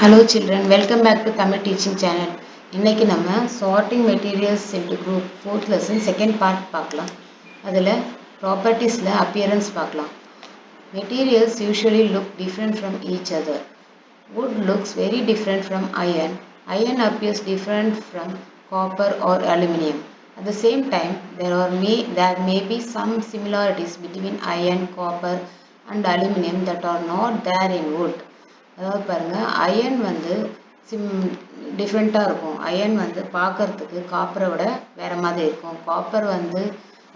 Hello children, welcome back to Tamil teaching channel. இன்னைக்கு நம்ம sorting materials into group 4th lesson second part பார்க்கலாம். அதுல propertiesல appearance பார்க்கலாம். Materials usually look different from each other. Wood looks very different from iron. Iron appears different from copper or aluminum. At the same time, there may be some similarities between iron, copper and aluminum that are not there in wood. அதாவது பாருங்க iron வந்து டிஃப்ரெண்ட்டாக இருக்கும். Iron வந்து பார்க்கறதுக்கு காப்பரை விட வேற மாதிரி இருக்கும். காப்பர் வந்து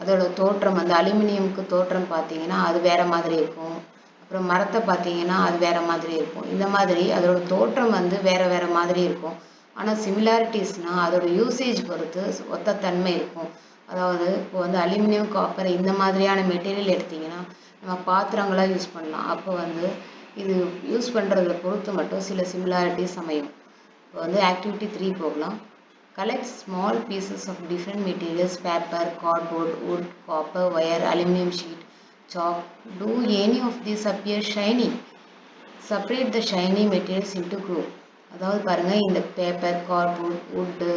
அதோட தோற்றம் வந்து அலுமினியமுக்கு தோற்றம் பார்த்தீங்கன்னா அது வேற மாதிரி இருக்கும். அப்புறம் மரத்தை பார்த்தீங்கன்னா அது வேற மாதிரி இருக்கும். இந்த மாதிரி அதோட தோற்றம் வந்து வேற வேற மாதிரி இருக்கும். ஆனால் சிமிலாரிட்டிஸ்னால் அதோட யூசேஜ் பொறுத்து ஒத்த தன்மை இருக்கும். அதாவது இப்போ வந்து அலுமினியம் காப்பர் இந்த மாதிரியான மெட்டீரியல் எடுத்திங்கன்னா நம்ம பாத்திரங்களாக யூஸ் பண்ணலாம். அப்போ வந்து இது யூஸ் பண்ணுறத பொறுத்து மட்டும் சில சிமிலாரிட்டிஸ் அமையும். இப்போ வந்து ஆக்டிவிட்டி 3 போகலாம். Collect small pieces of different materials, paper, cardboard, wood, copper, wire, aluminium sheet, chalk. Do any of these appear shiny? Separate the shiny materials into group. அதாவது பாருங்க இந்த பேப்பர், கார்ட்போர்ட், வுட்டு,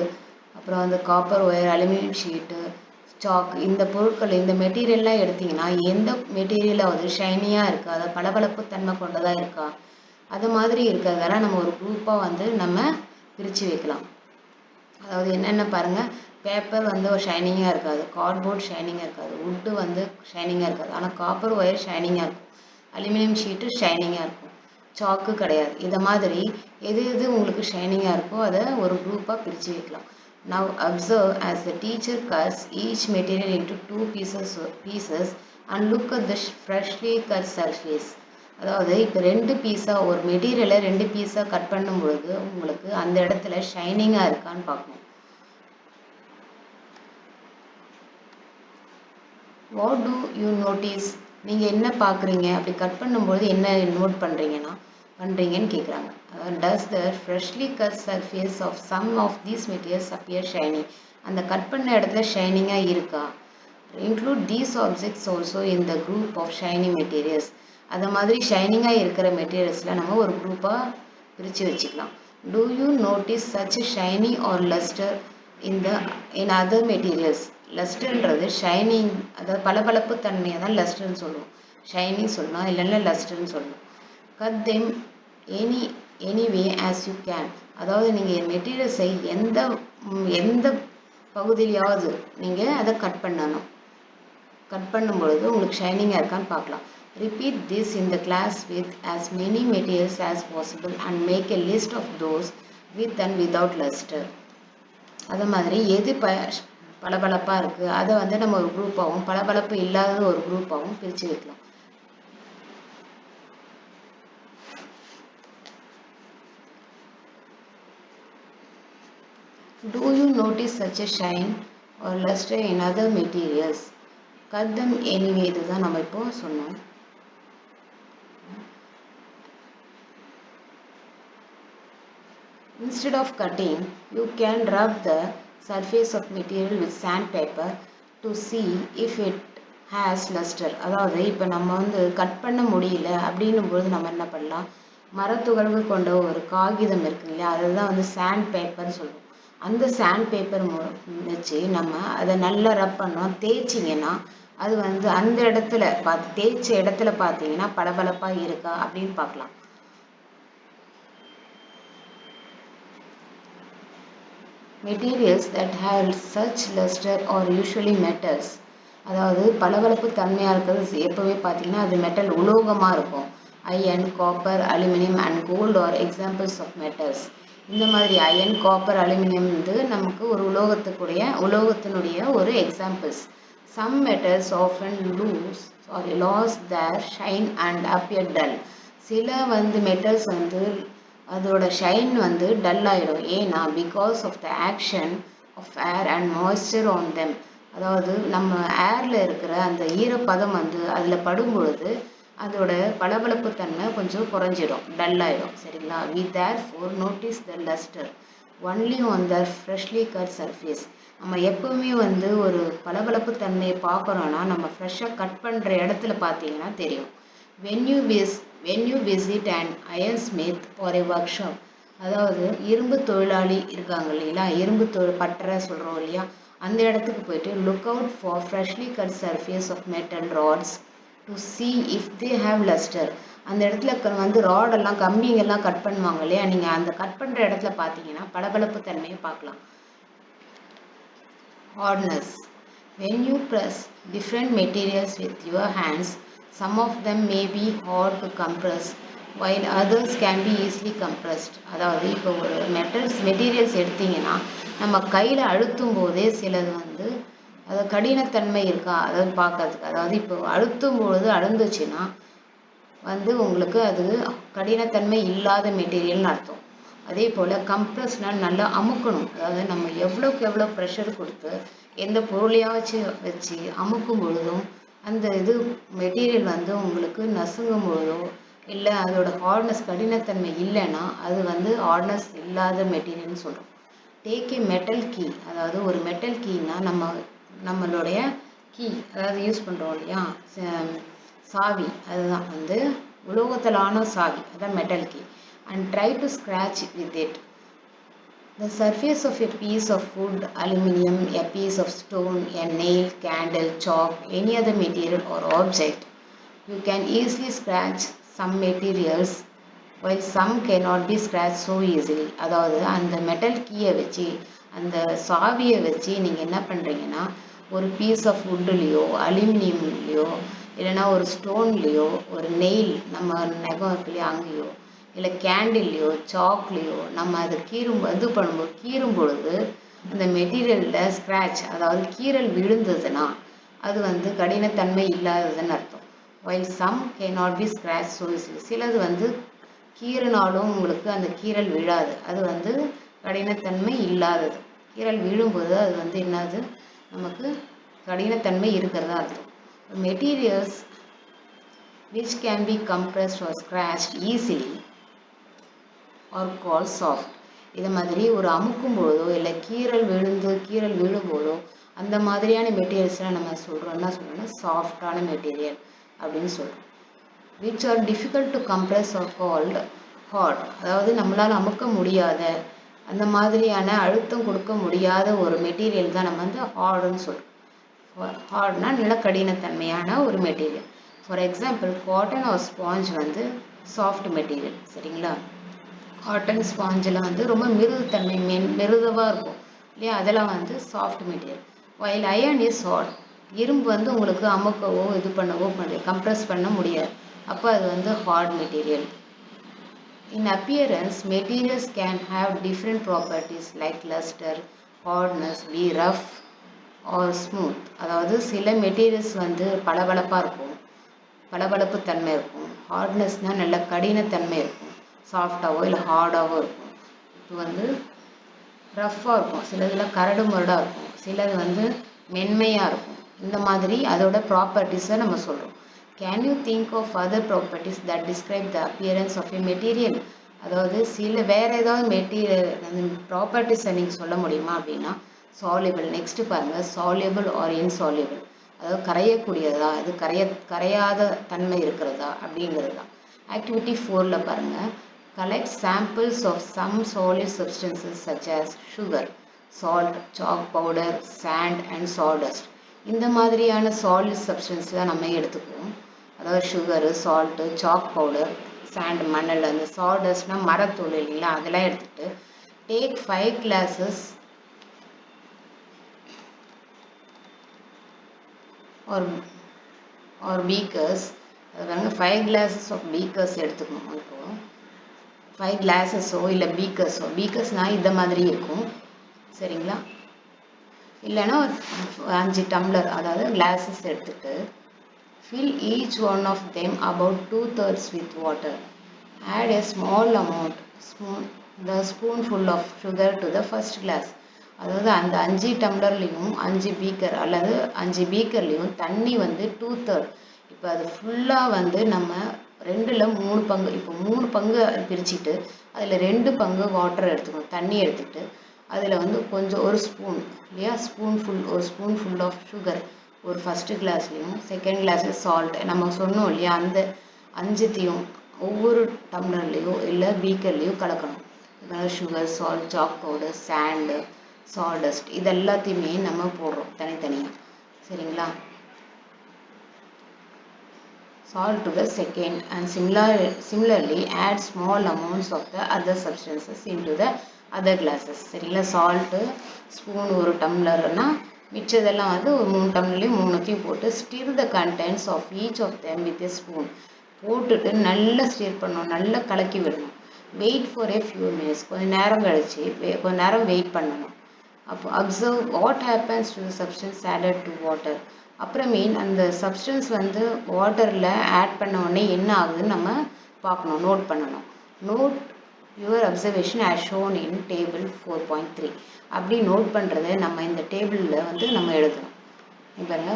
அப்புறம் வந்து copper wire, aluminium sheet, chalk இந்த பொருட்கள் இந்த மெட்டீரியல்லாம் எடுத்தீங்கன்னா எந்த மெட்டீரியலாவது ஷைனியாக இருக்கா, அதை பளபளப்பு தன்மை கொண்டதாக இருக்கா, அது மாதிரி இருக்கிறதெல்லாம் நம்ம ஒரு குரூப்பாக வந்து நம்ம பிரித்து வைக்கலாம். அதாவது என்னென்ன பாருங்கள், பேப்பர் வந்து ஒரு ஷைனிங்காக இருக்காது, கார்ட்போர்ட் ஷைனிங்காக இருக்காது, வுட்டு வந்து ஷைனிங்காக இருக்காது, ஆனால் காப்பர் ஒயர் ஷைனிங்காக இருக்கும், அலுமினியம் ஷீட்டு ஷைனிங்காக இருக்கும், சாக்கு கிடையாது. இதை மாதிரி எது எது உங்களுக்கு ஷைனிங்காக இருக்கோ அதை ஒரு குரூப்பாக பிரித்து வைக்கலாம். Now observe as the teacher cuts each material into two pieces and look at the freshly cut surface. அதாவது இப்போ 2 பீஸாக ஒரு மெட்டீரியலை 2 பீஸாக கட் பண்ணும் பொழுது உங்களுக்கு அந்த இடத்துல ஷைனிங்காக இருக்கான்னு பார்க்கணும். What do you notice? நீங்கள் என்ன பார்க்குறீங்க? அப்படி கட் பண்ணும்போது என்ன நோட் பண்ணுறீங்கன்னு கேட்குறாங்க. Does the freshly cut surface of some of these materials appear shiny? அந்த கட் பண்ண இடத்துல ஷைனிங்காக இருக்கா? Include these objects also in the group of shiny materials. அது மாதிரி ஷைனிங்காக இருக்கிற மெட்டீரியல்ஸில் நம்ம ஒரு குரூப்பாக பிரித்து வச்சுக்கலாம். Do you notice such a shiny or luster in other materials? லஸ்டர்ன்றது ஷைனிங், அதாவது பளபளப்பு தன்மையை தான் லஸ்டர்ன்னு சொல்லுவோம். ஷைனிங் சொல்லலாம், இல்லைன்னா லஸ்டர்ன்னு சொல்லணும். Cut them anyway as you can. அதாவது நீங்கள் மெட்டீரியல்ஸை எந்த பகுதியிலாவது நீங்கள் அதை கட் பண்ணணும். கட் பண்ணும் பொழுது உங்களுக்கு ஷைனிங்காக இருக்கான்னு பார்க்கலாம். Repeat this in the class with as many materials as possible and make a list of those with and without luster. அது மாதிரி எது பளபளப்பாக இருக்குது அதை வந்து நம்ம ஒரு குரூப்பாகவும் பளபளப்பு இல்லாத ஒரு குரூப்பாகவும் பிரித்து வைக்கலாம். Do you notice such a shine or luster in other materials? Cut them anyway. இதுதான் நம்ம இப்போ சொன்னோம். Instead of cutting, you can rub the surface of material with sandpaper to see if it has luster. அதாவது இப்போ நம்ம வந்து cut பண்ண முடியல அப்படின்னும் பொழுது நம்ம என்ன பண்ணலாம், மரத்துகள்கள் கொண்ட ஒரு காகிதம் இருக்கு இல்லையா, அதுதான் வந்து சாண்ட் பேப்பர்னு சொல்லுவோம். அந்த சாண்ட் பேப்பர் வச்சு நம்ம அதை நல்லா ரப் பண்ணோம், தேய்ச்சிங்கன்னா அது வந்து அந்த இடத்துல தேய்ச்ச இடத்துல பார்த்தீங்கன்னா பளபளப்பாக இருக்கா அப்படின்னு பார்க்கலாம். Materials that have such luster are usually metals. அதாவது பளபளப்பு தன்மையாக இருக்கிறது எப்போவே பார்த்தீங்கன்னா அது மெட்டல், உலோகமாக இருக்கும். Iron, copper, aluminium and gold are examples of metals. இந்த மாதிரி அயன், காப்பர், அலுமினியம் வந்து நமக்கு ஒரு உலோகத்தினுடைய ஒரு examples. Some metals often lose their shine and appear dull. சில வந்து மெட்டல்ஸ் வந்து அதோட ஷைன் வந்து டல் ஆகிடும். ஏன்னா because of the action of air and moisture on them. அதாவது நம்ம ஏரில் இருக்கிற அந்த ஈரப்பதம் வந்து அதில் படும் பொழுது அதோட பளபளப்பு தன்மை கொஞ்சம் குறைஞ்சிடும், டல் ஆகிடும். சரிங்களா? We therefore notice the luster only on the freshly cut surface. நம்ம எப்பவுமே வந்து ஒரு பளபளப்பு தன்மையை பார்க்குறோன்னா நம்ம ஃப்ரெஷ்ஷாக கட் பண்ணுற இடத்துல பார்த்தீங்கன்னா தெரியும். When you visit an ironsmith or a workshop, அதாவது இரும்பு தொழிலாளி இருக்காங்க இல்லைங்களா, இரும்பு பட்டறை சொல்கிறோம் இல்லையா, அந்த இடத்துக்கு போயிட்டு look out for freshly cut surface of metal rods to see if they have lustre. அந்த இடத்துல வந்து ராடெல்லாம் கம்பிங்கெல்லாம் கட் பண்ணுவாங்க இல்லையா, நீங்கள் அந்த கட் பண்ணுற இடத்துல பார்த்தீங்கன்னா பளபளப்பு தன்மையை பார்க்கலாம். Hardness. When you press different materials with your hands, some of them may be hard to compress, while others can be easily compressed. அதாவது இப்போ ஒரு மெட்டீரியல்ஸ் எடுத்தீங்கன்னா நம்ம கையில் அழுத்தும் போதே சிலது வந்து அது கடினத்தன்மை இருக்கா அதாவது பார்க்கறதுக்கு, அதாவது இப்போ அழுத்தும் பொழுது அழுந்துச்சுன்னா வந்து உங்களுக்கு அது கடினத்தன்மை இல்லாத மெட்டீரியல்னு அர்த்தம். அதே போல் கம்ப்ரஸ்னால் நல்லா அமுக்கணும், அதாவது நம்ம எவ்வளோக்கு எவ்வளோ ப்ரெஷர் கொடுத்து எந்த பொருளையாச்சும் வச்சு அமுக்கும் பொழுதும் அந்த இது மெட்டீரியல் வந்து உங்களுக்கு நசுங்கும் பொழுதோ இல்லை அதோட ஹார்ட்னஸ் கடினத்தன்மை இல்லைன்னா அது வந்து ஹார்ட்னஸ் இல்லாத மெட்டீரியல்னு சொல்கிறோம். டேக் ஏ மெட்டல் கீ, அதாவது ஒரு மெட்டல் கீனா நம்மளுடைய கீ அதாவது யூஸ் பண்ணுறோம் இல்லையா சாவி, அதுதான் வந்து உலோகத்திலான சாவி, அதான் metal key. And try to scratch with it. The surface of a piece of wood, aluminium, a piece of stone, a nail, candle, chalk, any other material or object. You can easily scratch some materials while some cannot be scratched so easily. அதாவது அந்த metal கீயை வச்சு அந்த சாவியை வச்சு நீங்கள் என்ன பண்ணுறீங்கன்னா ஒரு பீஸ் ஆஃப் வுட்லேயோ அலுமினியம்லேயோ இல்லைன்னா ஒரு ஸ்டோன்லேயோ ஒரு நெயில் நம்ம நகம் இருக்குல்லையோ அங்கேயோ இல்லை கேண்டில்லையோ சாக்லேயோ நம்ம அதை கீறும் பொழுது அந்த மெட்டீரியலில் ஸ்க்ராட்ச் அதாவது கீறல் விழுந்ததுன்னா அது வந்து கடினத்தன்மை இல்லாததுன்னு அர்த்தம். While some cannot be scratched so easily. சிலது வந்து கீறினாலும் உங்களுக்கு அந்த கீறல் விழாது, அது வந்து கடினத்தன்மை இல்லாதது. கீறல் விழும்போது அது வந்து என்னது நமக்கு கடினத்தன்மை இருக்கிறதா அர்த்தம். Materials which can be compressed or scratched easily are called soft. இதை மாதிரி ஒரு அமுக்கும் பொழுதோ இல்லை கீறல் விழும்போதோ அந்த மாதிரியான மெட்டீரியல்ஸ்லாம் நம்ம சொல்கிறோம் என்ன சொல்கிறோம்னா சாஃப்டான மெட்டீரியல் அப்படின்னு சொல்கிறோம். Which are difficult to compress are called hard, அதாவது நம்மளால் அமுக்க முடியாத அந்த மாதிரியான அழுத்தம் கொடுக்க முடியாத ஒரு மெட்டீரியல் தான் நம்ம வந்து ஹார்டுன்னு சொல்கிறோம். ஹார்ட்னா நல்ல கடினத்தன்மையான ஒரு material. For example cotton or sponge வந்து சாஃப்ட் மெட்டீரியல், சரிங்களா. காட்டன் ஸ்பாஞ்சில் வந்து ரொம்ப மிருதுவாக இருக்கும் இல்லையா, அதெல்லாம் வந்து soft material. While iron is hard, இரும்பு வந்து உங்களுக்கு அமுக்கவோ இது பண்ணவோ கம்ப்ரெஸ் பண்ண முடியாது, அப்போ அது வந்து hard material. In appearance materials can have different properties like lustre, hardness, be rough or smooth. அதாவது சில மெட்டீரியல்ஸ் வந்து பளபளப்பாக இருக்கும், பளபளப்பு தன்மை இருக்கும். ஹார்ட்னஸ்னால் நல்ல கடினத்தன்மை இருக்கும், சாஃப்டாகவோ இல்லை ஹார்டாகவோ இருக்கும். இப்போ வந்து ரஃப்பாக இருக்கும், சிலதில் கரடு முரடாக இருக்கும், சிலது வந்து மென்மையாக இருக்கும். இந்த மாதிரி அதோட ப்ராப்பர்ட்டிஸை நம்ம சொல்கிறோம். Can you think of other properties that describe the appearance of a material, அதாவது வேறு ஏதாவது மெட்டீரியல் அந்த ப்ராப்பர்ட்டிஸை நீங்கள் சொல்ல முடியுமா அப்படின்னா சால்யூபிள். நெக்ஸ்ட்டு பாருங்கள், சால்யூபிள் ஆர் இன்சால்யூபிள், அதாவது கரையக்கூடியதா இது கரையாத தன்மை இருக்கிறதா அப்படிங்கிறது தான். ஆக்டிவிட்டி 4ல் பாருங்கள், collect samples of some solid substances such as sugar, salt, chalk powder, sand and sawdust. இந்த மாதிரியான சாலிட் சப்ஸ்டன்ஸ் தான் நம்ம எடுத்துக்குவோம், அதாவது sugar, salt, chalk powder, sand மணல், அந்த சாடஸ்ட்னா மரத்தூள் இல்லைங்களா, அதெல்லாம் எடுத்துகிட்டு டேக் 5 glasses or beakers, அது பாருங்க 5 glasses of beakers எடுத்துக்கணும். இப்போ 5 கிளாஸஸோ இல்லை பீக்கர்ஸ்னால் இந்த மாதிரி இருக்கும், சரிங்களா. இல்லைன்னா 5 டம்ளர் அதாவது கிளாஸஸ் எடுத்துகிட்டு fill each one of them about 2/3 with water. Add a small amount the spoonful of sugar to the first glass. அதாவது அந்த 5 டம்ளர்லேயும் 5 பீக்கர் அல்லது 5 பீக்கர்லேயும் தண்ணி வந்து 2/3. இப்போ அது ஃபுல்லாக வந்து நம்ம 2ல் 3 பங்கு, இப்போ 3 பங்கு பிரிச்சுட்டு அதில் 2 பங்கு வாட்டர் எடுத்துக்கணும், தண்ணி எடுத்துக்கிட்டு அதில் வந்து கொஞ்சம் ஒரு ஸ்பூன் இல்லையா ஒரு ஸ்பூன் ஃபுல் ஆஃப் சுகர் ஒரு ஃபஸ்ட்டு கிளாஸ்லேயும் செகண்ட் கிளாஸில் சால்ட் நம்ம சொன்னோம் இல்லையா, அந்த 5த்தையும் ஒவ்வொரு டம்ளர்லேயோ இல்லை பீக்கர்லேயோ கலக்கணும். Sugar, salt, chalk powder, sand, sawdust இது எல்லாத்தையுமே நம்ம போடுறோம் தனித்தனியாக. சரிங்களா? Salt to the second and similarly add small amounts of the other substances into the other glasses. சரிங்களா? சால்ட் ஸ்பூன் ஒரு டம்ளர்னா மிச்சதெல்லாம் வந்து ஒரு 3 டம்ளர்லையும் 3த்தையும் போட்டு stir the contents of each of them with a spoon. போட்டுட்டு நல்லா ஸ்டிர் பண்ணணும், நல்லா கலக்கி விடணும். Wait for a few minutes, கொஞ்சம் நேரம் கழிச்சு கொஞ்சம் நேரம் வெயிட் பண்ணணும். அப்போ observe what happens to substance added to water. அப்புறமே அந்த சப்ஸ்டன்ஸ் வந்து வாட்டரில் ஆட் பண்ண உடனே என்ன ஆகுதுன்னு நம்ம பார்க்கணும், நோட் பண்ணணும். Note your observation as shown in table 4.3. அப்படி நோட் பண்ணுறதை நம்ம இந்த டேபிளில் வந்து நம்ம எழுதணும். பாருங்க,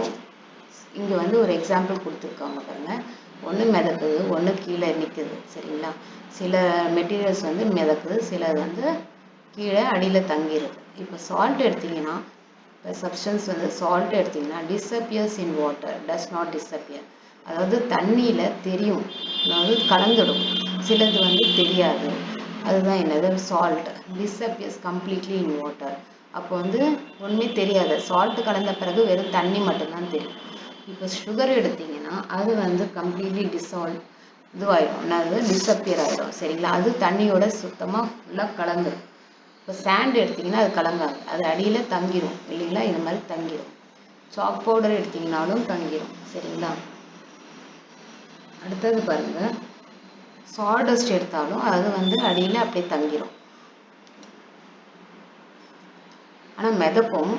இங்கே வந்து ஒரு எக்ஸாம்பிள் கொடுத்துருக்காங்க பாருங்கள். ஒன்று மிதக்குது, ஒன்று கீழே நிற்குது. சரிங்களா? சில மெட்டீரியல்ஸ் வந்து மிதக்குது, சிலது வந்து கீழே அடியில் தங்கிடுது. இப்போ சால்ட் எடுத்திங்கன்னா, இப்போ சப்ஸ்டன்ஸ் வந்து சால்ட் எடுத்திங்கன்னா disappears in water, does not disappear. அதாவது தண்ணியில் தெரியும், அதாவது கலந்துடும், சிலது வந்து தெரியாது. அதுதான் என்னது, salt. Disappears completely in water. அப்போ வந்து ஒன்றுமே தெரியாது, சால்ட் கலந்த பிறகு வெறும் தண்ணி மட்டும்தான் தெரியும். இப்போ சுகர் எடுத்திங்கன்னா அது வந்து கம்ப்ளீட்லி இதுவாகிடும், என்னது டிஸ்அப்பியர் ஆகிடும். சரிங்களா? அது தண்ணியோட சுத்தமாக ஃபுல்லாக கலந்துடும். இப்போ சாண்ட் எடுத்திங்கன்னா அது கலங்காது, அது அடியில் தங்கிடும் இல்லைங்களா? இது மாதிரி தங்கிடும். Chalk powder எடுத்திங்கனாலும் தங்கிடும். சரிங்களா? அடுத்தது பாருங்கள், சால்டஸ்ட் எடுத்தாலும் அது வந்து அடியில் அப்படியே தங்கிடும். ஆனால் மிதக்கும்,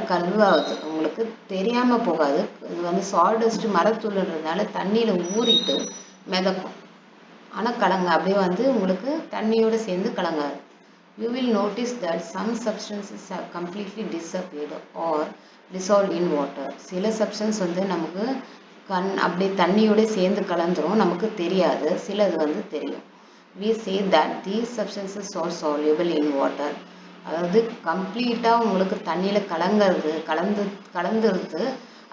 கழுவாது, உங்களுக்கு தெரியாமல் போகாது. இது வந்து சால்டஸ்ட் மரத்தூள்ன்றதுனால தண்ணியில் ஊறிட்டு மிதக்கும், ஆனால் அப்படியே வந்து உங்களுக்கு தண்ணியோடு சேர்ந்து கலங்காது. You will notice that some substances have completely disappeared or dissolved in water. சில சப்ஸ்டன்ஸ் வந்து நமக்கு அப்படியே தண்ணியோட சேர்ந்து கலந்துரும், நமக்கு தெரியாது, சிலது வந்து தெரியும். We say that these substances are soluble in water. அதாவது கம்ப்ளீட்டாக உங்களுக்கு தண்ணியில் கலந்துருது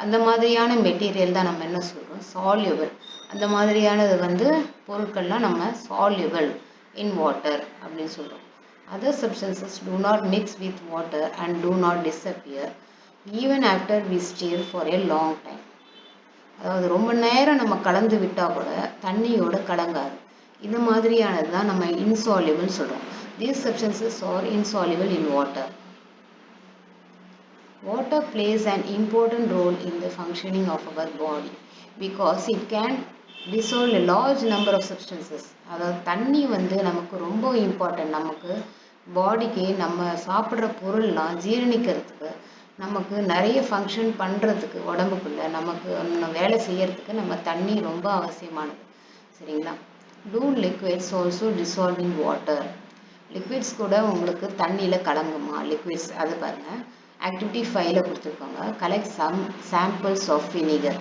அந்த மாதிரியான மெட்டீரியல் தான் நம்ம என்ன சொல்கிறோம், சால்யூபிள். அந்த மாதிரியானது வந்து பொருட்கள்லாம் நம்ம சால்யூபிள் இன் வாட்டர் அப்படின்னு சொல்கிறோம். Other substances do not mix with water and do not disappear even after we stir for a long time. அதாவது ரொம்ப நேரம் நம்ம கலந்து விட்டால் கூட தண்ணியோட கலங்காது. இந்த மாதிரியானது தான் நம்ம இன்சால்யூபிள் சொல்கிறோம். These substances are insoluble in water. Water plays an important role in the functioning of our body because it can dissolve a large number of substances. அதாவது தண்ணி வந்து நமக்கு ரொம்ப இம்பார்ட்டன்ட். நமக்கு பாடிக்கு நம்ம சாப்பிட்ற பொருள்லாம் ஜீரணிக்கிறதுக்கு, நமக்கு நிறைய ஃபங்க்ஷன் பண்ணுறதுக்கு, உடம்புக்குள்ள நமக்கு வேலை செய்யறதுக்கு நம்ம தண்ணி ரொம்ப அவசியமானது. சரிங்களா? Do liquids also dissolve in water? Liquids கூட உங்களுக்கு தண்ணியில் கலங்குமா? லிக்விட்ஸ் அது பாருங்கள், ஆக்டிவிட்டி 5ல் கொடுத்துருக்காங்க. Collect samples of vinegar.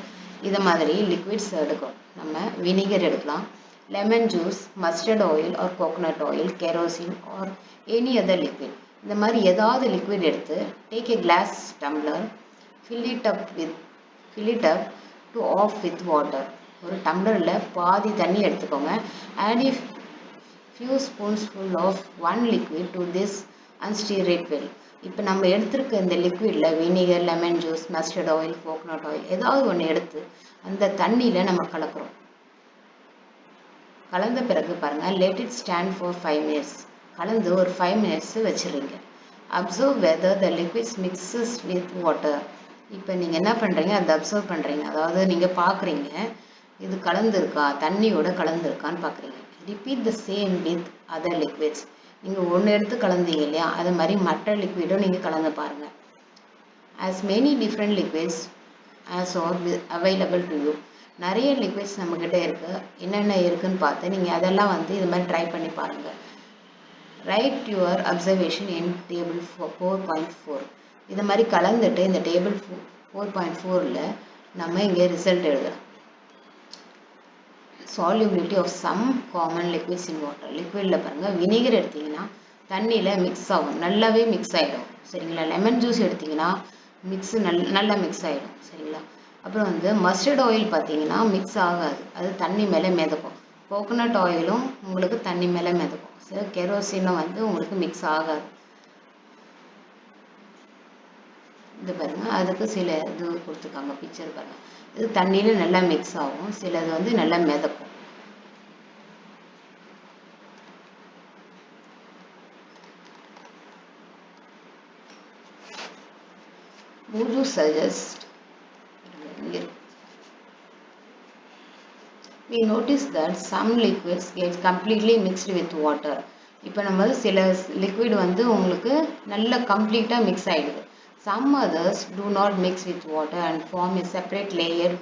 இதை மாதிரி லிக்விட்ஸ் எடுக்கும். நம்ம வினிகர் எடுக்கலாம், lemon juice, mustard oil or coconut oil, kerosene or any other liquid. இந்த மாதிரி ஏதாவது லிக்விட் எடுத்து take a glass tumbler, fill it up to off with water. ஒரு டம்ளரில் பாதி தண்ணி எடுத்துக்கோங்க. add a few spoonsful of one liquid to this and stir it well. இப்போ நம்ம எடுத்துருக்க இந்த லிக்விடில் vinegar, lemon juice, mustard oil, coconut oil ஏதாவது ஒன்று எடுத்து அந்த தண்ணியில் நம்ம கலக்கிறோம். கலந்த பிறகு பாருங்கள், let it stand for 5 minutes. கலந்து ஒரு 5 minutes வச்சுருங்க. Observe whether the liquids mixes with water. இப்போ நீங்கள் என்ன பண்ணுறீங்க, அதை அப்சர்வ் பண்ணுறீங்க. அதாவது நீங்கள் பார்க்குறீங்க, இது கலந்துருக்கா, தண்ணியோட கலந்துருக்கான்னு பார்க்குறீங்க. Repeat the same with other liquids. நீங்கள் ஒன்று எடுத்து கலந்தீங்க இல்லையா, அது மாதிரி மற்ற லிக்விடும் நீங்கள் கலந்து பாருங்கள். as many different liquids as are available to you. நிறைய லிக்விட்ஸ் நம்மக்கிட்ட இருக்குது, என்னென்ன இருக்குதுன்னு பார்த்து நீங்கள் அதெல்லாம் வந்து இது மாதிரி ட்ரை பண்ணி பாருங்கள். Right your observation in table 4.4. இது மாதிரி கலந்துட்டு இந்த டேபிள் 4.4ல் நம்ம இங்கே ரிசல்ட் எழுதலாம். solubility of some common liquids in water. லிக்விடில் பாருங்கள், வினிகர் எடுத்திங்கன்னா தண்ணியில் மிக்ஸ் ஆகும், நல்லாவே மிக்ஸ் ஆகிடும். சரிங்களா? லெமன் ஜூஸ் எடுத்திங்கன்னா நல்லா மிக்ஸ் ஆகிடும். சரிங்களா? அப்புறம் வந்து மஸ்டர்ட் ஆயில் பார்த்தீங்கன்னா மிக்ஸ் ஆகாது, அது தண்ணி மேலே மிதக்கும். கோகோனட் ஆயிலும் உங்களுக்கு தண்ணி மேலே மிதக்கும். சரி, கெரோசினும் வந்து உங்களுக்கு மிக்ஸ் ஆகாது. இது பாருங்க, அதுக்கு சில இது கொடுத்துருக்காங்க, பிக்சர் பாருங்க. இது தண்ணியில நல்லா மிக்ஸ் ஆகும், சிலது வந்து நல்லா மிதக்கும். Buju suggests we notice that some liquids get completely mixed with water. இப்போ நம்ம சில liquid வந்து உங்களுக்கு நல்ல கம்ப்ளீட்டாக மிக்ஸ் ஆகிடுது. Some others do not mix with water and form a separate layer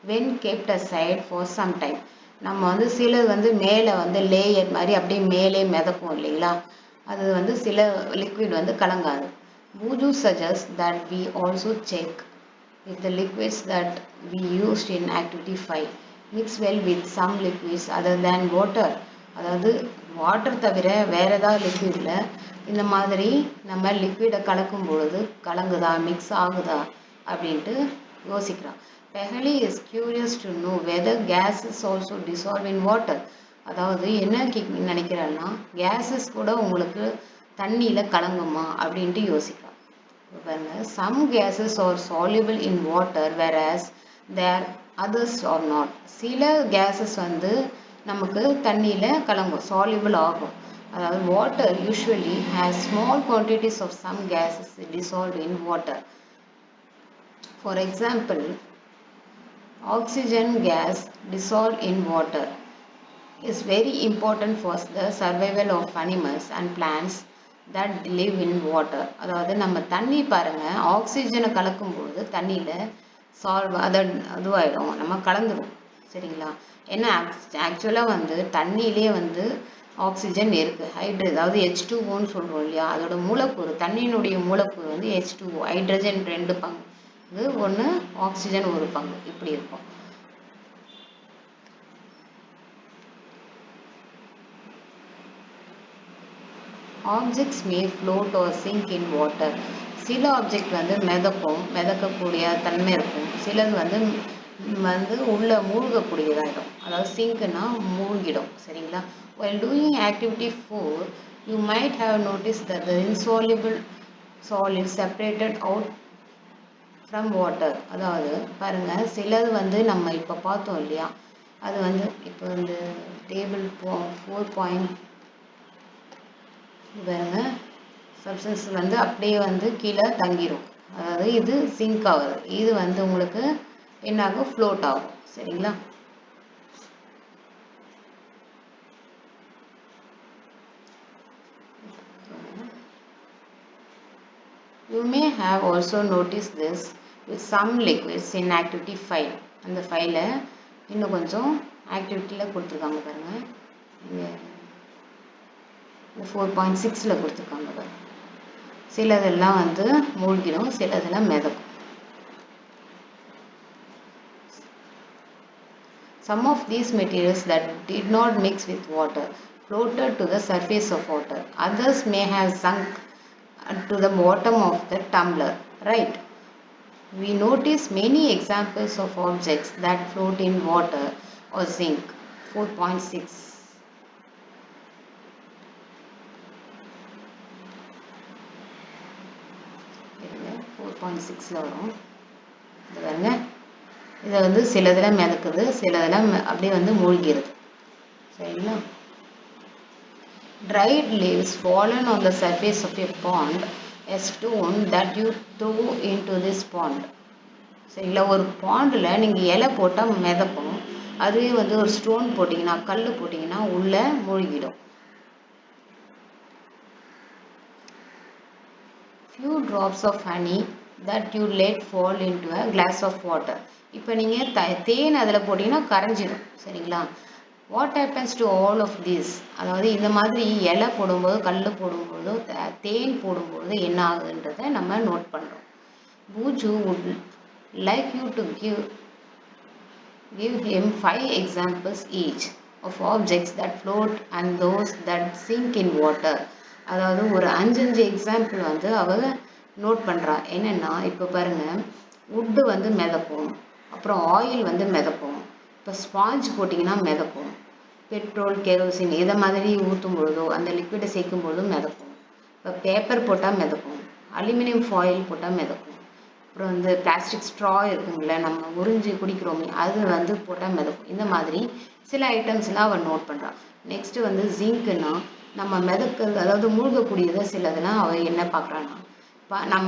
when kept aside for some time. நம்ம வந்து சிலது வந்து மேலே வந்து லேயர் மாதிரி அப்படியே மேலே மிதக்கும் இல்லைங்களா, அது வந்து சில லிக்விட் வந்து கலங்காது. Buju suggests that we also check if the liquids that we used in activity 5 mix well with some liquids other than water. அதாவது வாட்டர் தவிர வேற ஏதாவது லிக்விட்ல இந்த மாதிரி நம்ம லிக்விடை கலக்கும் பொழுது கலங்குதா, மிக்ஸ் ஆகுதா அப்படின்ட்டு யோசிக்கிறோம். பெஹலி is curious to know whether gases also dissolve in water. அதாவது என்ன நினைக்கிறான்னா, கேஸஸ் கூட உங்களுக்கு தண்ணியில் கலங்குமா அப்படின்ட்டு யோசிக்கிறோம். Some gases are soluble in water whereas there others are not. சில gases வந்து நமக்கு தண்ணியில கலங்கும், soluble ஆகும். அதாவது water usually has small quantities of some gases dissolved in water. For example, oxygen gas dissolved in water is very important for the survival of animals and plants that live in water. அதாவது நம்ம தண்ணி பாருங்க, ஆக்சிஜனை கலக்கும்போது தண்ணியில் அதுவாயிடும், நம்ம கலந்துடும். சரிங்களா, ஏன்னா ஆக்சுவலாக வந்து தண்ணியிலே வந்து ஆக்சிஜன் இருக்குது, அதாவது H2O சொல்கிறோம் இல்லையா, அதோட மூலக்கூறு, தண்ணியினுடைய மூலக்கூறு வந்து H2O, ஹைட்ரஜன் 2 பங்கு, இது ஒன்று ஆக்சிஜன் 1 பங்கு, இப்படி இருக்கும். Objects may float or sink in water. சில ஆப்ஜெக்ட் வந்து மிதக்கக்கூடிய தன்மை இருக்கும், சிலது வந்து உள்ள மூழ்கக்கூடியதாகிடும், அதாவது சிங்க்னா மூழ்கிடும். சரிங்களா. While doing activity 4, you might have noticed that the insoluble solid separated out from water. அதாவது பாருங்க, சிலது வந்து நம்ம இப்போ பார்த்தோம் இல்லையா, அது வந்து இப்போ வந்து டேபிள் 4 பாருங்க, சப்ஸ்டன்ஸ் வந்து அப்படியே வந்து கீழே தங்கிடும், அதாவது இது சிங்க் ஆகுது, இது வந்து உங்களுக்கு என்னாகும், ஃப்ளோட் ஆகும். சரிங்களா. You may have also noticed this with some liquids in activity 5. அந்த 5ல இன்னும் கொஞ்சம் ஆக்டிவிட்டியில் கொடுத்துருக்காங்க பாருங்க, இங்கே 4.6ல கொடுத்துருக்காங்க பாருங்க. சிலதெல்லாம் வந்து மூழ்கிடும், சிலதெல்லாம் மிதக்கும். Some of these materials that did not mix with water floated to the surface of water. Others may have sunk to the bottom of the tumbler. Right? We notice many examples of objects that float in water or sink. 4.6. வரும். இது பாருங்க, இதை வந்து சிலதெல்லாம் மிதக்குது, சிலதெல்லாம் அப்படியே வந்து மூழ்கிறது. சரிங்களா. Dried leaves fallen on the surface of a pond, a stone that you throw into this pond. சரிங்களா, ஒரு பாண்டில் நீங்கள் இலை போட்டால் மிதக்கும், அதுவே வந்து ஒரு ஸ்டோன் போட்டிங்கன்னா, கல் போட்டிங்கன்னா உள்ளே மூழ்கிடும். Few drops of honey that you let fall into a glass of water. இப்போ நீங்கள் தேன் அதில் போட்டிங்கன்னா கரைஞ்சிடும். சரிங்களா. What happens to all of this, அதாவது இந்த மாதிரி இலை போடும்போது, கல் போடும்போதோ, தேன் போடும்போது என்ன ஆகுதுன்றதை நம்ம நோட் பண்ணுறோம். Buju would like you to give him 5 examples each of objects that float and those that sink in water. அதாவது ஒரு 5 எக்ஸாம்பிள் வந்து அவங்க நோட் பண்ணுறா. என்னென்னா, இப்போ பாருங்கள், உட்டு வந்து மிதக்கும், அப்புறம் ஆயில் வந்து மிதக்கும், இப்போ ஸ்பாஞ்ச் போட்டிங்கன்னா மிதக்கும், பெட்ரோல் கெரோசின் இதை மாதிரி ஊற்றும் பொழுதோ அந்த லிக்விடை சேர்க்கும் பொழுதும் மிதக்கும். இப்போ பேப்பர் போட்டால் மிதக்கும், அலுமினியம் ஃபாயில் போட்டால் மிதக்கும். அப்புறம் வந்து பிளாஸ்டிக் ஸ்ட்ரா இருக்குங்கள, நம்ம உறிஞ்சி குடிக்கிறோமே, அது போட்டால் மிதக்கும். இந்த மாதிரி சில ஐட்டம்ஸ்லாம் அவன் நோட் பண்ணுறான். நெக்ஸ்ட்டு வந்து ஜிங்க்குன்னா நம்ம மிதக்கிறது, அதாவது மூழ்கக்கூடியதை சிலதெல்லாம் அவன் என்ன பார்க்குறான்னா,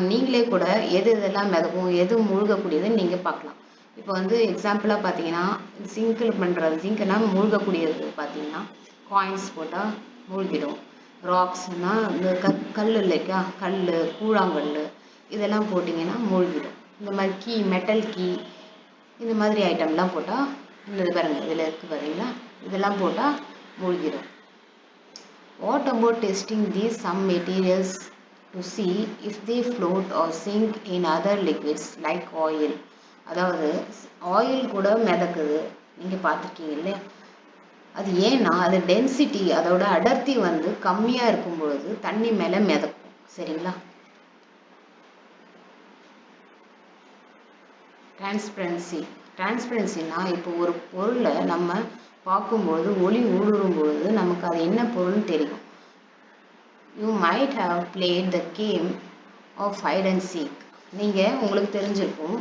நீங்களே கூட எது இதெல்லாம் மிதக்கும் எது மூழ்கக்கூடியதுன்னு நீங்கள் பார்க்கலாம். இப்போ வந்து எக்ஸாம்பிளாக பார்த்தீங்கன்னா ஜிங்கில் பண்ணுறது, ஜிங்க்னா மூழ்கக்கூடியது பார்த்தீங்கன்னா காயின்ஸ் போட்டால் மூழ்கிடும். ராக்ஸ்னால் இந்த கல் இல்லைக்கா, கல் கூழாங்கல் இதெல்லாம் போட்டிங்கன்னா மூழ்கிடும். இந்த மாதிரி கீ, மெட்டல் கீ, இந்த மாதிரி ஐட்டம்லாம் போட்டால் இந்த பாருங்கள் இதில் இருக்குது பார்த்தீங்களா, இதெல்லாம் போட்டால் மூழ்கிடும். What about testing these some materials to see if they float or sink in other liquids like oil. அதாவது ஆயில் கூட மிதக்குது, நீங்கள் பார்த்துருக்கீங்க இல்லையா? அது ஏன்னா அது டென்சிட்டி, அதோட அடர்த்தி வந்து கம்மியாக இருக்கும் பொழுது தண்ணி மேலே மிதக்கும். சரிங்களா? டிரான்ஸ்பரன்சினா இப்போ ஒரு பொருளை நம்ம பார்க்கும்பொழுது ஒளி ஊடுருவும் பொழுது நமக்கு அது என்ன பொருள்னு தெரியும். You might have played the game of hide and seek. நீங்கள் உங்களுக்கு தெரிஞ்சிருக்கும்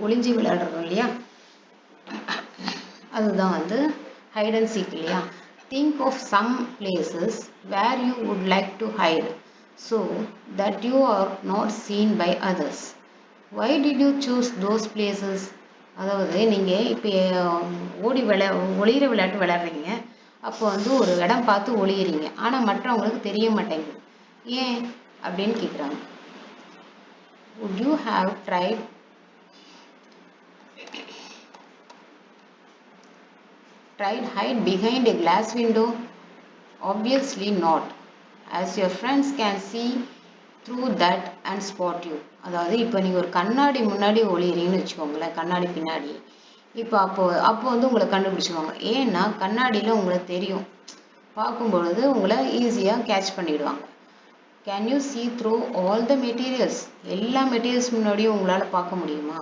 ஒளிஞ்சி விளையாடுறோம் இல்லையா, அதுதான் வந்து hide and seek இல்லையா. Think of some places where you would like to hide so that you are not seen by others. Why did you choose those places? அதாவது நீங்கள் இப்போ ஒளிகிற விளையாட்டு விளையாடுறீங்க, அப்போ வந்து ஒரு இடம் பார்த்து ஒளியிறீங்க, ஆனால் மற்றவங்களுக்கு தெரிய மாட்டேங்குது, ஏன் அப்படின்னு கேட்குறாங்க. Would you have tried hide behind a glass window? Obviously not, as your friends can see through that and spot you. அதாவது இப்போ நீங்கள் ஒரு கண்ணாடி முன்னாடி ஒளியிறீங்கன்னு வச்சுக்கோங்களேன், கண்ணாடி பின்னாடி, இப்போ அப்போ வந்து உங்களை கண்டுபிடிச்சிடுவாங்க. ஏன்னா கண்ணாடியில் உங்களுக்கு தெரியும், பார்க்கும் பொழுது உங்களை ஈஸியாக கேட்ச் பண்ணிவிடுவாங்க. Can you see through all the materials? எல்லா மெட்டீரியல்ஸ் முன்னாடியும் உங்களால் பார்க்க முடியுமா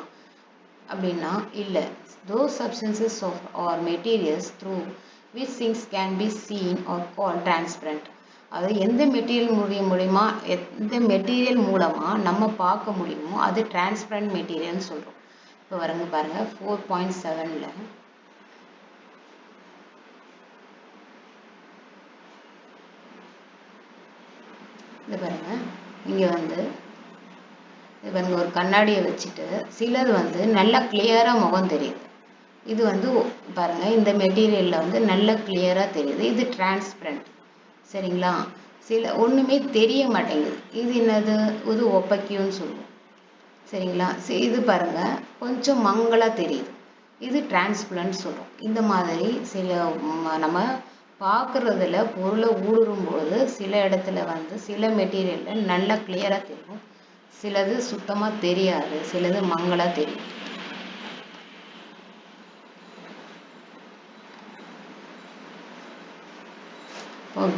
அப்படின்னா இல்லை. those substances of or materials through which things can be seen or called transparent. அது எந்த மெட்டீரியல் மூலமாக நம்ம பார்க்க முடியுமோ அது டிரான்ஸ்பரண்ட் மெட்டீரியல்னு சொல்கிறோம். இப்போ வரங்க பாருங்க 4.7ல் இது பாருங்க, இங்கே வந்து இது பாருங்க ஒரு கண்ணாடியை வச்சுட்டு சிலது வந்து நல்லா கிளியராக முகம் தெரியுது. இது வந்து பாருங்க இந்த மெட்டீரியலில் வந்து நல்ல கிளியராக தெரியுது, இது டிரான்ஸ்பரண்ட். சரிங்களா? சில ஒன்றுமே தெரிய மாட்டேங்குது, இது என்னது, இது ஒப்பக்கியூன்னு சொல்லுவோம். சரிங்களா? இது பாருங்க கொஞ்சம் மங்கலாக தெரியுது, இது டிரான்ஸ்பரண்ட் சொல்கிறோம். இந்த மாதிரி சில நம்ம பார்க்குறதுல பொருளை ஊடுரும்போது சில இடத்துல வந்து சில மெட்டீரியலில் நல்லா கிளியராக தெரியும், சிலது சுத்தமாக தெரியாது, சிலது மங்கலாக தெரியும்.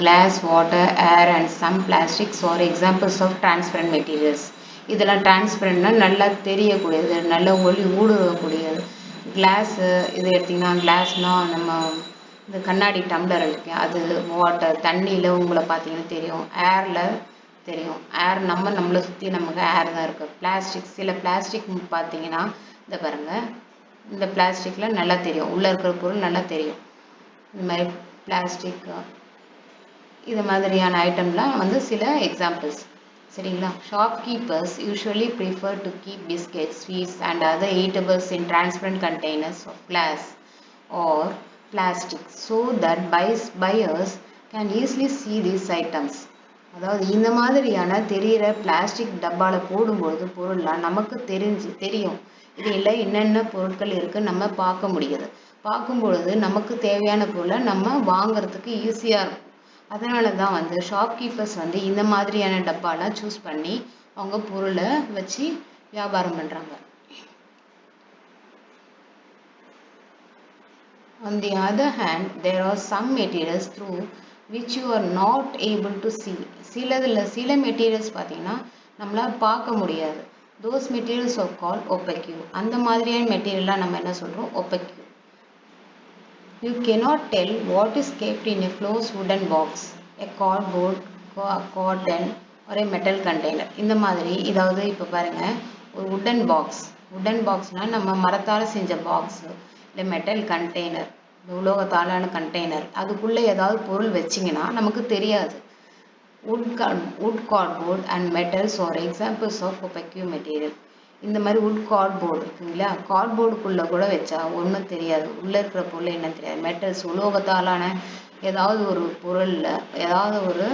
Glass, water, air and some plastics are examples of transparent materials. இதெல்லாம் டிரான்ஸ்பரண்ட்னா நல்லா தெரியக்கூடியது, நல்ல ஒளி ஊடுருவக்கூடியது. கிளாஸு இது எடுத்திங்கன்னா, கிளாஸ்னால் நம்ம இந்த கண்ணாடி டம்ளர் இருக்கு, அது வாட்டர் தண்ணியில் உங்களை பார்த்தீங்கன்னா தெரியும், ஏரில் தெரியும், ஏர் நம்மளை சுற்றி நமக்கு ஏர் தான் இருக்குது. பிளாஸ்டிக், சில பிளாஸ்டிக் பார்த்தீங்கன்னா இந்த பாருங்கள், இந்த பிளாஸ்டிக்கில் நல்லா தெரியும், உள்ளே இருக்கிற பொருள் நல்லா தெரியும். இந்த மாதிரி பிளாஸ்டிக் இது மாதிரியான ஐட்டம்லாம் வந்து சில எக்ஸாம்பிள்ஸ். சரிங்களா? Shopkeepers usually prefer to keep biscuits, sweets and other eatables in transparent containers of glass or plastic so that buyers can easily see these items. அதாவது இந்த மாதிரியான தெரிகிற பிளாஸ்டிக் டப்பாவில் போடும்பொழுது பொருள்லாம் நமக்கு தெரியும், இதில் என்னென்ன பொருட்கள் இருக்குன்னு நம்ம பார்க்க முடியுது. பார்க்கும் பொழுது நமக்கு தேவையான பொருளை நம்ம வாங்கிறதுக்கு ஈஸியாக இருக்கும். அதனால தான் வந்து ஷாப்கீப்பர்ஸ் வந்து இந்த மாதிரியான டப்பாலாம் சூஸ் பண்ணி அவங்க பொருளை வச்சு வியாபாரம் பண்ணுறாங்க. On the other hand, there are some materials through which you are not able to see. சில மெட்டீரியல்ஸ் பார்த்தீங்கன்னா நம்மளால் பார்க்க முடியாது. those materials are called opaque. அந்த மாதிரியான மெட்டீரியல்லாம் நம்ம என்ன சொல்கிறோம், opaque. You cannot tell what is kept in a closed wooden box, a cardboard, cotton or a metal container. இந்த மாதிரி இதாவது இப்போ பாருங்க ஒரு wooden box. wooden boxனா நம்ம மரத்தால செஞ்ச பாக்ஸ் இல்லை மெட்டல் கண்டெய்னர் உலோகத்தாலான கண்டெய்னர் அதுக்குள்ள ஏதாவது பொருள் வச்சிங்கன்னா நமக்கு தெரியாது. wood cardboard and metals are examples of opaque material. இந்த மாதிரி wood cardboard இருக்குங்களா, கார்ட்போர்டுக்குள்ள கூட வச்சா ஒன்றும் தெரியாது, உள்ள இருக்கிற பொருள் என்ன தெரியாது. மெட்டல்ஸ் உலோகத்தாலான ஏதாவது ஒரு பொருள்ல ஏதாவது ஒரு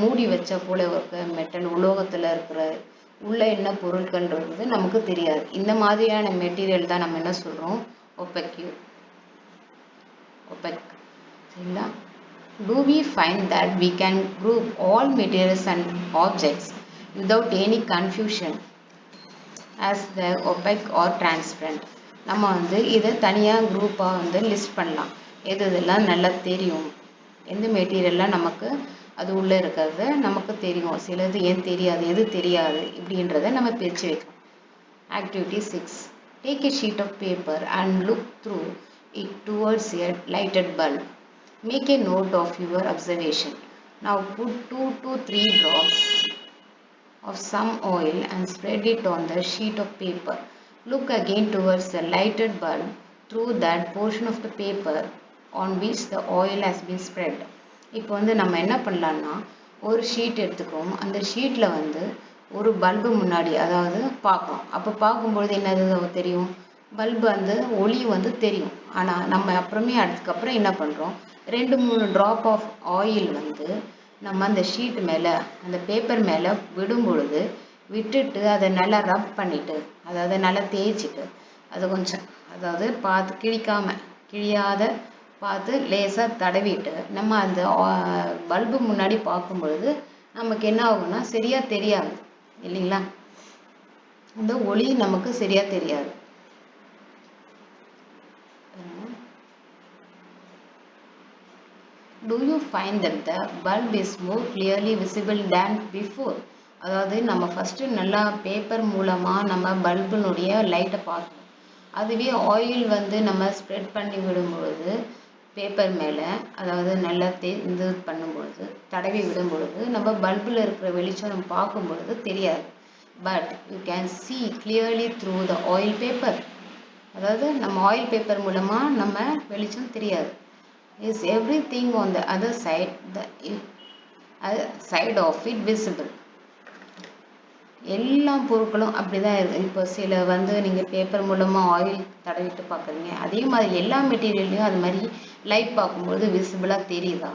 மூடி வச்ச போல இருக்க மெட்டல் உலோகத்துல இருக்கிற உள்ள என்ன பொருட்கள்ன்றது நமக்கு தெரியாது. இந்த மாதிரியான மெட்டீரியல் தான் நம்ம என்ன சொல்றோம், opaque. சரிங்களா? Do we find that we can group all materials and objects without any confusion as the opaque or transparent? நம்ம வந்து இதை தனியாக குரூப்பாக லிஸ்ட் பண்ணலாம். எதெல்லாம் நல்லா தெரியும், எந்த மெட்டீரியல்லாம் நமக்கு அது உள்ளே இருக்கிறது நமக்கு தெரியும், சிலது ஏன் தெரியாது, எது தெரியாது, இப்படின்றத நம்ம பிரித்து வைக்கலாம். Activity 6. Take a sheet of paper and look through it towards a lighted bulb. Make a note of your observation. Now put 2 to 3 drops of some oil and spread it on the sheet of paper. Look again towards the lighted bulb through that portion of the paper on which the oil has been spread. இப்போ நம்ம என்ன பண்ணலாம்னா ஒரு sheet எடுத்துக்கிறோம், அந்த ஷீட்டில் ஒரு bulb முன்னாடி அதாவது பார்க்கலாம். அப்போ பார்க்கும்பொழுது என்னது தெரியும், பல்பு ஒளி தெரியும். ஆனால் நம்ம அப்புறமே அதுக்கப்புறம் என்ன பண்ணுறோம், 2-3 ட்ராப் ஆஃப் ஆயில் நம்ம அந்த ஷீட் மேலே அந்த பேப்பர் மேலே விடும் பொழுது விட்டுட்டு அதை நல்லா ரப் பண்ணிவிட்டு அதாவது நல்லா தேய்ச்சிட்டு அதை கொஞ்சம் அதாவது பார்த்து கிழியாத பார்த்து லேசாக தடவிட்டு நம்ம அந்த பல்பு முன்னாடி பார்க்கும் பொழுது நமக்கு என்ன ஆகும்னா சரியாக தெரியாது இல்லைங்களா, அந்த ஒளி நமக்கு சரியாக தெரியாது. Do you find that the bulb is more clearly visible than before? அதாவது நம்ம ஃபஸ்ட்டு நல்லா பேப்பர் மூலமாக நம்ம பல்புனுடைய லைட்டை பார்த்தோம். அதுவே ஆயில் நம்ம ஸ்ப்ரெட் பண்ணி விடும்பொழுது பேப்பர் மேலே அதாவது நல்லா இது பண்ணும்பொழுது தடவி விடும்பொழுது நம்ம பல்பில் இருக்கிற வெளிச்சம் நம்ம பார்க்கும் பொழுது தெரியாது. But you can see clearly through the oil paper. அதாவது நம்ம ஆயில் பேப்பர் மூலமாக நம்ம வெளிச்சம் தெரியாது. Is everything on the other side of it visible? எல்லா பொருட்களும் அப்படிதான் இருக்கு. இப்போ சில நீங்கள் பேப்பர் மூலமாக ஆயில் தடவிட்டு பார்க்குறீங்க, அதே மாதிரி எல்லா மெட்டீரியல்லையும் அது மாதிரி லைட் பார்க்கும்போது விசிபிளாக தெரியுதா?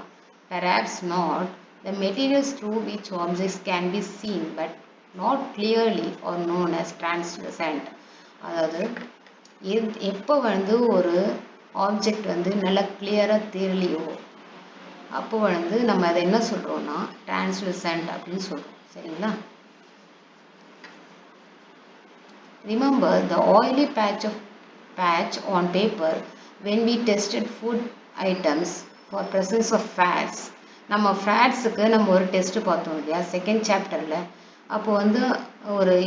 Perhaps not. The materials through which objects can be seen but not clearly or known as translucent. அதாவது எப்போ ஒரு ஆப்ஜெக்ட் நல்லா கிளியராக தெரியலையோ அப்போ நம்ம அதை என்ன சொல்கிறோம்னா டிரான்ஸ்லூசன்ட் அப்படின்னு சொல்கிறோம். சரிங்களா? Remember the oily patch on paper when we tested food items for presence of fats. நம்ம ஃபேட்ஸுக்கு நம்ம ஒரு டெஸ்ட் பார்த்தோம் இல்லையா செகண்ட் சாப்டரில். அப்போ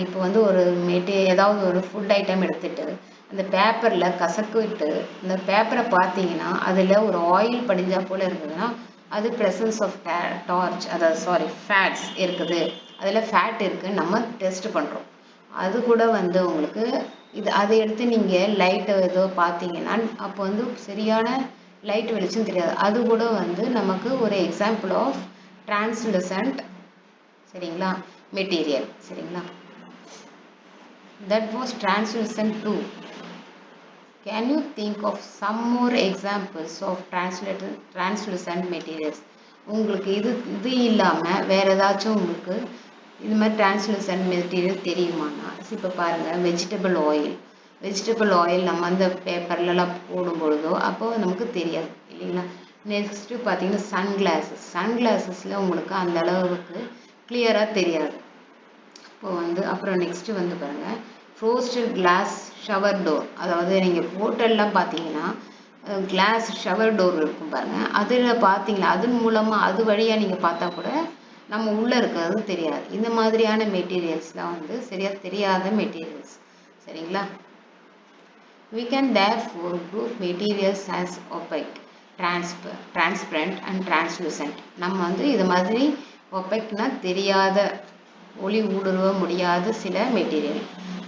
இப்போ ஒரு ஏதாவது ஒரு ஃபுட் ஐட்டம் எடுத்துகிட்டு அந்த பேப்பரில் கசக்கிட்டு இந்த பேப்பரை பார்த்தீங்கன்னா அதில் ஒரு ஆயில் படிஞ்சா போல் இருக்குதுன்னா அது ப்ரெசன்ஸ் ஆஃப் அதாவது ஃபேட்ஸ் இருக்குது, அதில் ஃபேட் இருக்குதுன்னு நம்ம டெஸ்ட் பண்ணுறோம். அது கூட உங்களுக்கு அதை எடுத்து நீங்கள் லைட்டை ஏதோ பார்த்தீங்கன்னா அப்போ சரியான லைட் வெளிச்சம் தெரியாது. அது கூட நமக்கு ஒரு எக்ஸாம்பிள் ஆஃப் டிரான்ஸ்லூசன்ட் சரிங்களா மெட்டீரியல். சரிங்களா? That was translucent too. Can you think of some more examples of translucent materials? உங்களுக்கு இது இல்லாமல் வேறு ஏதாச்சும் உங்களுக்கு இது மாதிரி டிரான்ஸ்லூசன்ட் மெட்டீரியல் தெரியுமாண்ணா? இப்போ பாருங்கள், வெஜிடபிள் ஆயில் நம்ம அந்த பேப்பர்லலாம் போடும் பொழுதோ அப்போ நமக்கு தெரியாது இல்லைங்களா. நெக்ஸ்ட்டு பார்த்தீங்கன்னா சன்கிளாஸஸில் உங்களுக்கு அந்த அளவுக்கு கிளியராக தெரியாது. இப்போ அப்புறம் நெக்ஸ்ட்டு பாருங்கள் ஃப்ரோஸ்டட் கிளாஸ் ஷவர் டோர். அதாவது நீங்கள் ஹோட்டல்லாம் பார்த்தீங்கன்னா கிளாஸ் ஷவர் டோர் இருக்கும் பாருங்கள், அதில் பார்த்தீங்கன்னா அதன் மூலமாக அது வழியாக நீங்கள் பார்த்தா கூட நம்ம உள்ளே இருக்கிறது தெரியாது. இந்த மாதிரியான மெட்டீரியல்ஸ்லாம் சரியாக தெரியாத மெட்டீரியல்ஸ். சரிங்களா? We can therefore group materials as opaque, transparent and translucent. நம்ம வந்து இது மாதிரி opaqueனா தெரியாத, ஒளி ஊடுருவ முடியாத சில மெட்டீரியல்,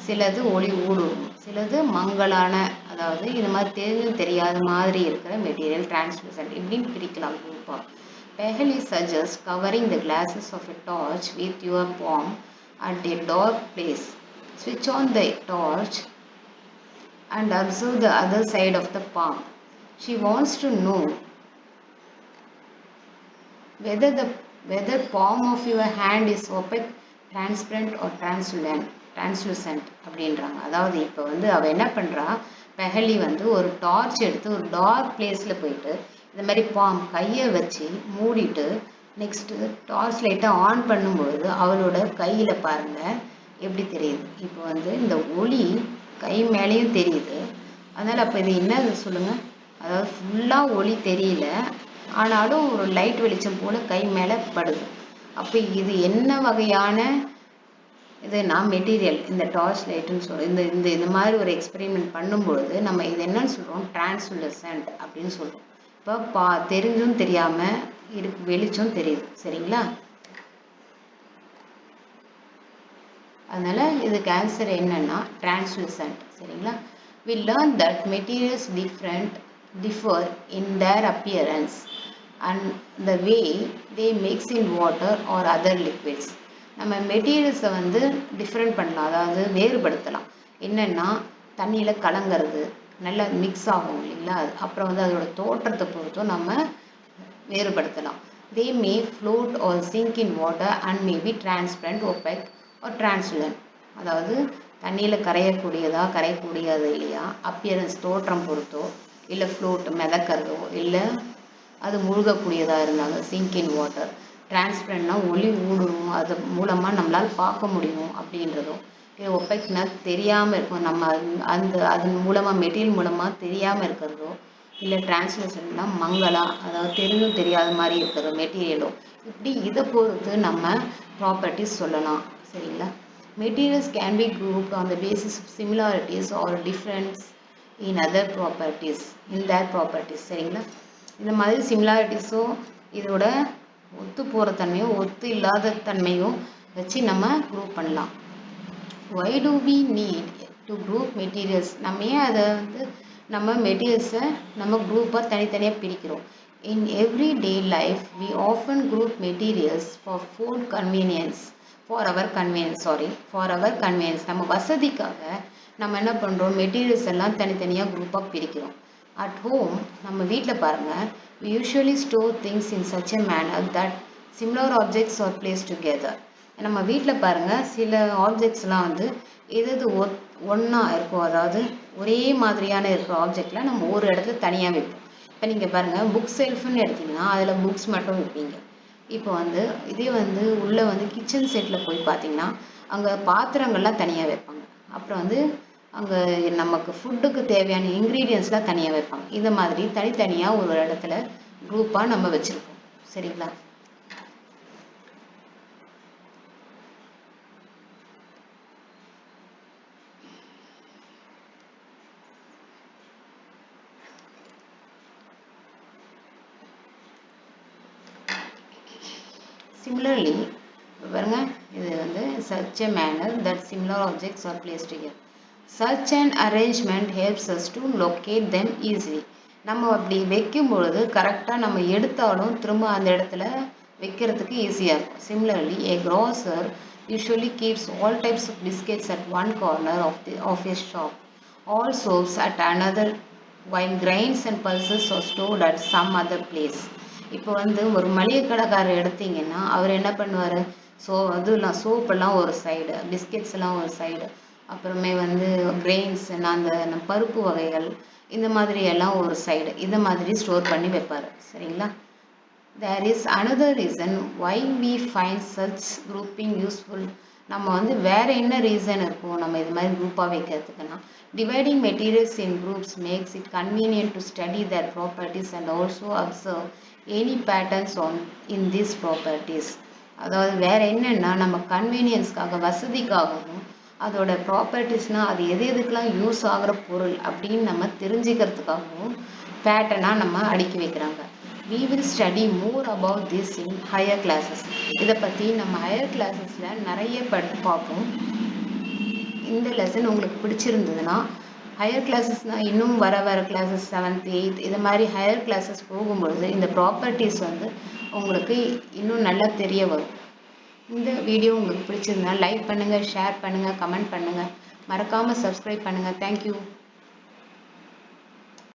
சிலது ஒளி ஊடுருவும், சிலது மங்கலான, அதாவது இது மாதிரி தெரியாத மாதிரி இருக்கிற மெட்டீரியல் translucent, இப்படின்னு பிரிக்கலாம் குரூப்பா. Paheli suggests covering the glasses of a torch with your palm at a dark place. Switch on the torch and observe the other side of the palm. She wants to know whether palm of your hand is opaque, transparent or translucent அப்படின்றாங்க. அதாவது இப்போ வந்து அவ என்ன பண்றா, பெஹலி வந்து ஒரு torch எடுத்து ஒரு டார்க் பிளேஸ்ல போயிட்டு இந்த மாதிரி பாம் கையை வச்சு மூடிட்டு நெக்ஸ்ட் டார்ச் லைட்டை ஆன் பண்ணும்பொழுது அவளோட கையில பாருங்க எப்படி தெரியுது. இப்போ வந்து இந்த ஒளி கை மேலேயும் தெரியுது. அதனால அப்போ இது என்ன சொல்லுங்க, அதாவது ஃபுல்லாக ஒளி தெரியல, ஆனாலும் ஒரு லைட் வெளிச்சம் போல கை மேலே படுது. அப்போ இது என்ன வகையான இதுனா மெட்டீரியல், இந்த டார்ச் லைட்டுன்னு சொல்கிறோம். இந்த மாதிரி ஒரு எக்ஸ்பெரிமெண்ட் பண்ணும்பொழுது நம்ம இது என்னன்னு சொல்கிறோம், டிரான்ஸ்லுசன்ட் அப்படின்னு சொல்கிறோம். இப்போ தெரிஞ்சும் தெரியாமல் இருக்கு, வெளிச்சம் தெரியுது. சரிங்களா? அதனால இதுக்கு ஆன்சர் என்னன்னா டிரான்ஸ்லுசன்ட். சரிங்களா? We learn that materials differ in their appearance and the way they mix in water or other liquids. நம்ம மெட்டீரியல்ஸை வந்து டிஃப்ரெண்ட் பண்ணலாம், அதாவது வேறுபடுத்தலாம். என்னன்னா தண்ணியில் கலங்கிறது, நல்லா மிக்ஸ் ஆகும் இல்லைங்களா, அப்புறம் வந்து அதோட தோற்றத்தை பொறுத்தும் நம்ம வேறுபடுத்தலாம். They may float or sink in water and may be transparent, opaque or translucent. அதாவது தண்ணியில் கரையக்கூடியது இல்லையா, அப்பியரன்ஸ் தோற்றம் பொறுத்தோ, இல்லை ஃப்ளோட் மிதக்கிறதோ, இல்லை அது முழுகக்கூடியதாக இருந்தாங்க சிங்க் இன் வாட்டர். டிரான்ஸ்பரண்ட்னா ஒளி ஊடுருவும், அது மூலமாக நம்மளால் பார்க்க முடியும் அப்படின்றதோ. இது ஒப்பைக்னா தெரியாமல் இருக்கும், நம்ம அதன் மூலமாக மெட்டீரியல் மூலமாக தெரியாமல் இருக்கிறதோ. இல்லை டிரான்ஸ்லேஷன்னா மங்களா, அதாவது தெரிஞ்சும் தெரியாத மாதிரி இருக்கிற மெட்டீரியலோ. இப்படி இதை பொறுத்து நம்ம ப்ராப்பர்ட்டிஸ் சொல்லலாம். சரிங்களா? Materials can be grouped on the basis of similarities or difference in other properties, in their properties. சரிங்களா? இந்த மாதிரி சிமிலாரிட்டிஸும் இதோட ஒத்து போகிற தன்மையும் ஒத்து இல்லாத தன்மையும் வச்சு நம்ம குரூப் பண்ணலாம். Why do we need to group materials? நம்ம ஏன் அதை வந்து நம்ம மெட்டீரியல்ஸை நம்ம குரூப்பாக தனித்தனியாக பிரிக்கிறோம். In everyday life, we often group materials for our convenience. நம்ம வசதிக்காக நம்ம என்ன பண்ணுறோம், மெட்டீரியல்ஸ் எல்லாம் தனித்தனியாக குரூப்பாக பிரிக்கிறோம். At home, நம்ம வீட்டில் பாருங்கள், we usually store things in such a manner that similar objects are placed together. நம்ம வீட்டில் பாருங்கள், சில ஆப்ஜெக்ட்ஸ்லாம் வந்து எது ஒன்றா இருக்கும், அதாவது ஒரே மாதிரியான இருக்கிற ஆப்ஜெக்ட்லாம் நம்ம ஒரு இடத்துல தனியாக வைப்போம். இப்போ நீங்கள் பாருங்கள், புக் செல்ஃப்னு எடுத்திங்கன்னா அதில் புக்ஸ் மட்டும் வைப்பீங்க. இப்போ வந்து இதே வந்து உள்ளே வந்து கிச்சன் செட்டில் போய் பார்த்தீங்கன்னா அங்கே பாத்திரங்கள்லாம் தனியாக வைப்பாங்க. அப்புறம் வந்து அங்கே நமக்கு ஃபுட்டுக்கு தேவையான இன்க்ரீடியன்ஸ்லாம் தனியாக வைப்பாங்க. இந்த மாதிரி தனித்தனியாக ஒரு இடத்துல குரூப்பாக நம்ம வச்சுருக்கோம். சரிங்களா? Similarly, பாருங்க, இது வந்து such a manner that similar objects are placed together. Such an arrangement helps us to locate them easily. நம்ம அப்படி வைக்கும் பொழுது கரெக்டாக நம்ம எடுத்தாலும் திரும்ப அந்த இடத்துல வைக்கிறதுக்கு ஈஸியாக இருக்கும். Similarly, a grocer usually keeps all types of biscuits at one corner of his shop, all soaps at another, while grains and pulses are stored at some other place. இப்போ வந்து ஒரு மளிகை கடைக்காரர் எடுத்தீங்கன்னா அவர் என்ன பண்ணுவார், அதெல்லாம் சோப்பெல்லாம் ஒரு சைடு, பிஸ்கெட்ஸ் எல்லாம் ஒரு சைடு, அப்புறமே வந்து கிரெயின்ஸ் அந்த பருப்பு வகைகள் இந்த மாதிரி எல்லாம் ஒரு சைடு, இந்த மாதிரி ஸ்டோர் பண்ணி வைப்பார். சரிங்களா? There is another reason why we find such grouping useful. நம்ம வந்து வேற என்ன ரீசன் இருக்கும் நம்ம இது மாதிரி குரூப்பாக வைக்கிறதுக்குன்னா, dividing materials in groups makes it convenient to study their properties and also observe any patterns in these properties. அதாவது வேற என்னன்னா நம்ம கன்வீனியன்ஸ்க்காக, வசதிக்காகவும், அதோட ப்ராப்பர்ட்டிஸ்னால் அது எதுக்கெல்லாம் யூஸ் ஆகிற பொருள் அப்படின்னு நம்ம தெரிஞ்சுக்கிறதுக்காகவும் பேட்டர்னாக நம்ம அடுக்கி வைக்கிறாங்க. We will study more about this in higher classes. இதை பற்றி நம்ம ஹையர் கிளாஸஸில் நிறைய பார்ப்போம். இந்த லெசன் உங்களுக்கு பிடிச்சிருந்ததுன்னா ஹையர் கிளாஸஸ்னால் இன்னும் வர கிளாஸஸ் 7th 8th இது மாதிரி ஹையர் கிளாஸஸ் போகும்பொழுது இந்த ப்ராப்பர்ட்டிஸ் உங்களுக்கு இன்னும் நல்லா தெரிய வரும். இந்த வீடியோ உங்களுக்கு பிடிச்சிருந்தா லைக் பண்ணுங்கள், ஷேர் பண்ணுங்கள், கமெண்ட் பண்ணுங்கள், மறக்காமல் சப்ஸ்கிரைப் பண்ணுங்கள். தேங்க்யூ.